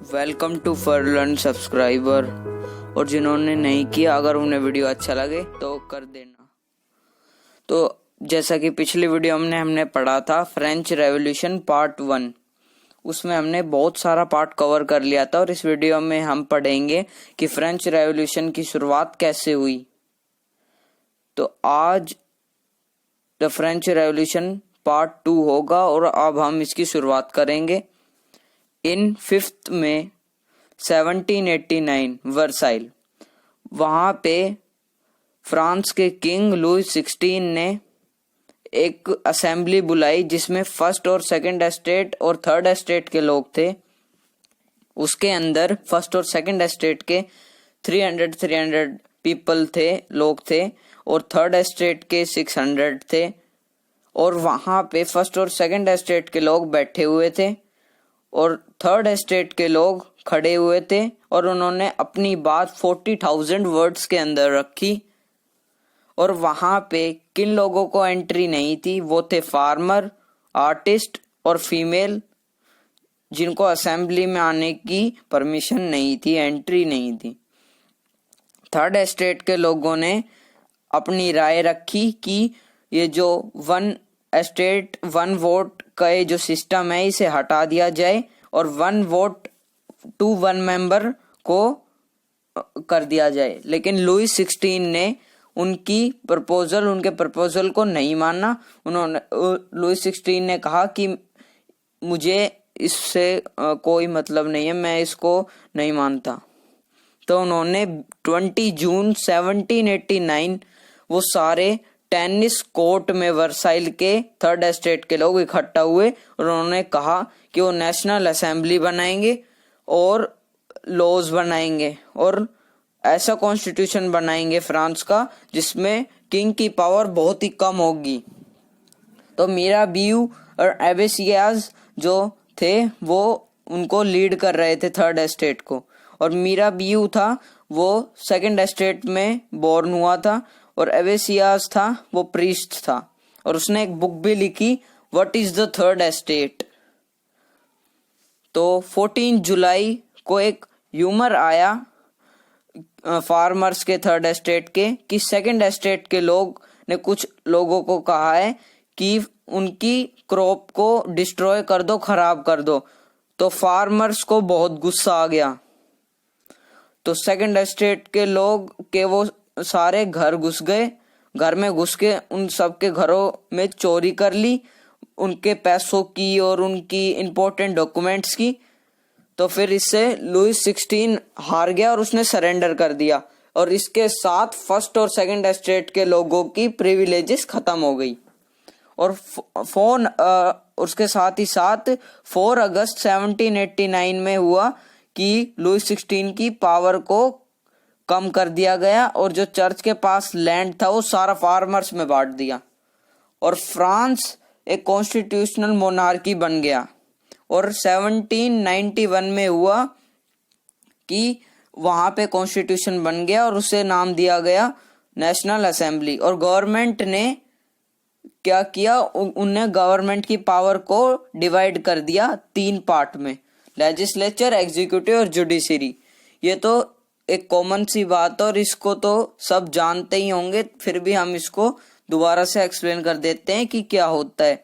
Welcome to फरलर्न subscriber. और जिन्होंने नहीं किया, अगर उन्हें वीडियो अच्छा लगे तो कर देना। तो जैसा कि पिछली वीडियो हमने पढ़ा था फ्रेंच रेवोल्यूशन पार्ट 1, उसमें हमने बहुत सारा पार्ट कवर कर लिया था। और इस वीडियो में हम पढ़ेंगे कि फ्रेंच रेवोल्यूशन की शुरुआत कैसे हुई। तो आज द फ्रेंच रेवोल्यूशन पार्ट 2 होगा और अब हम इसकी शुरुआत करेंगे। इन 5 में 1789 वर्साइल, वहाँ पे फ्रांस के किंग लुई 16 ने एक असेंबली बुलाई जिसमें फर्स्ट और सेकंड एस्टेट और थर्ड एस्टेट के लोग थे। उसके अंदर फर्स्ट और सेकंड एस्टेट के 300 पीपल थे, लोग थे, और थर्ड एस्टेट के 600 थे। और वहाँ पे फर्स्ट और सेकंड एस्टेट के लोग बैठे हुए थे और थर्ड एस्टेट के लोग खड़े हुए थे, और उन्होंने अपनी बात 40,000 वर्ड्स के अंदर रखी। और वहाँ पे किन लोगों को एंट्री नहीं थी, वो थे फार्मर, आर्टिस्ट और फीमेल, जिनको असेंबली में आने की परमिशन नहीं थी, एंट्री नहीं थी। थर्ड एस्टेट के लोगों ने अपनी राय रखी कि ये जो 1 एस्टेट 1 वोट का ये जो सिस्टम है, इसे हटा दिया जाए और 1 वोट टू 1 मेंबर को कर दिया जाए। लेकिन लुई 16 ने उनके प्रपोजल को नहीं माना। लुई 16 ने कहा कि मुझे इससे कोई मतलब नहीं है, मैं इसको नहीं मानता। तो उन्होंने 20 जून 1789 वो सारे टेनिस कोर्ट में वर्साइल के थर्ड एस्टेट के लोग इकट्ठा हुए और उन्होंने कहा कि वो नेशनल असेंबली बनाएंगे और लॉज बनाएंगे और ऐसा कॉन्स्टिट्यूशन बनाएंगे फ्रांस का जिसमें किंग की पावर बहुत ही कम होगी। तो मिराबियू और एबेसियाज जो थे वो उनको लीड कर रहे थे थर्ड एस्टेट को, और मिराबियू था वो सेकंड एस्टेट में बोर्न हुआ था, और एबेसियाज था वो प्रीस्ट था, और उसने एक बुक भी लिखी, what is the third estate. तो 14 जुलाई को एक ह्यूमर आया फार्मर्स के थर्ड एस्टेट के कि सेकंड एस्टेट के लोग ने कुछ लोगों को कहा है कि उनकी क्रॉप को डिस्ट्रॉय कर दो, खराब कर दो। तो फार्मर्स को बहुत गुस्सा आ गया। तो सेकंड एस्टेट के लोग के वो सारे घर घुस गए, घर में घुस के उन सबके घरों में चोरी कर ली, उनके पैसों की और उनकी इंपॉर्टेंट डॉक्यूमेंट्स की। तो फिर इससे लुई 16 हार गया और उसने सरेंडर कर दिया, और इसके साथ फर्स्ट और सेकंड एस्टेट के लोगों की प्रिविलेजेस खत्म हो गई। और उसके साथ ही साथ 4 अगस्त 1789 में हुआ कि लुई 16 की पावर को कम कर दिया गया और जो चर्च के पास लैंड था वो सारा फार्मर्स में बांट दिया, और फ्रांस एक कॉन्स्टिट्यूशनल मोनार्की बन गया। और 1791 में हुआ कि वहां पे कॉन्स्टिट्यूशन बन गया और उसे नाम दिया गया नेशनल असेंबली। और गवर्नमेंट ने क्या किया, उनने गवर्नमेंट की पावर को डिवाइड कर दिया 3 पार्ट में, लेजिस्लेचर, एग्जीक्यूटिव और जुडिशरी। ये तो एक कॉमन सी बात है और इसको तो सब जानते ही होंगे, फिर भी हम इसको दोबारा से एक्सप्लेन कर देते हैं कि क्या होता है।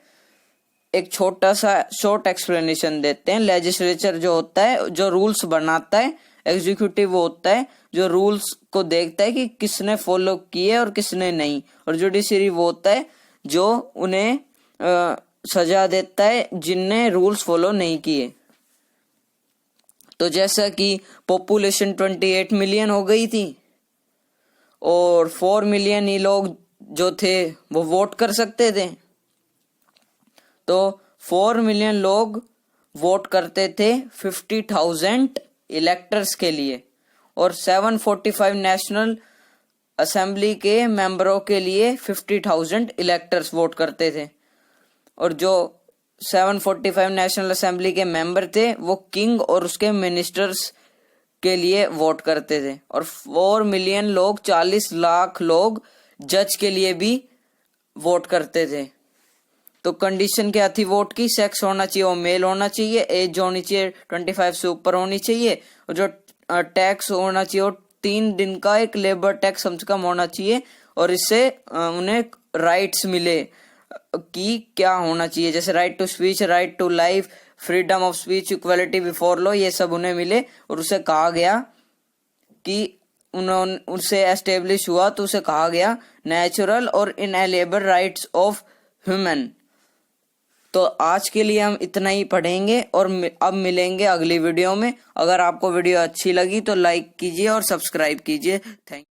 एक छोटा सा शॉर्ट एक्सप्लेनेशन देते हैं। लेजिस्लेचर जो होता है जो रूल्स बनाता है, एग्जीक्यूटिव वो होता है जो रूल्स को देखता है कि किसने फॉलो किए और किसने नहीं, और जुडिशरी वो होता है जो उन्हें सजा देता है जिनने रूल्स फॉलो नहीं किए। तो जैसा कि पॉपुलेशन 28 मिलियन हो गई थी और 4 मिलियन ही लोग जो थे वो वोट कर सकते थे, तो 4 मिलियन लोग वोट करते थे 50,000 इलेक्टर्स के लिए, और 745 नेशनल असेंबली के मेंबरों के लिए 50,000 इलेक्टर्स वोट करते थे। और जो 745 नेशनल असेंबली के मेंबर थे वो किंग और उसके मिनिस्टर्स के लिए वोट करते थे, और 4 मिलियन लोग 40 लाख लोग जज के लिए भी वोट करते थे। तो कंडीशन क्या थी वोट की? सेक्स होना चाहिए वो मेल होना चाहिए, एज होनी चाहिए 25 से ऊपर होनी चाहिए, और जो टैक्स होना चाहिए वो 3 दिन का एक लेबर टैक्स कम से कम होना चाहिए, और इससे उन्हें राइट्स मिले कि क्या होना चाहिए, जैसे right to speech, right to life, freedom of speech, equality before law, ये सब उन्हें मिले। और उसे कहा गया कि उनसे एस्टेब्लिश हुआ तो उसे कहा गया नेचुरल और इनएलिएबल राइट्स ऑफ ह्यूमन। तो आज के लिए हम इतना ही पढ़ेंगे और अब मिलेंगे अगली वीडियो में। अगर आपको वीडियो अच्छी लगी तो लाइक कीजिए और सब्सक्राइब कीजिए। थैंक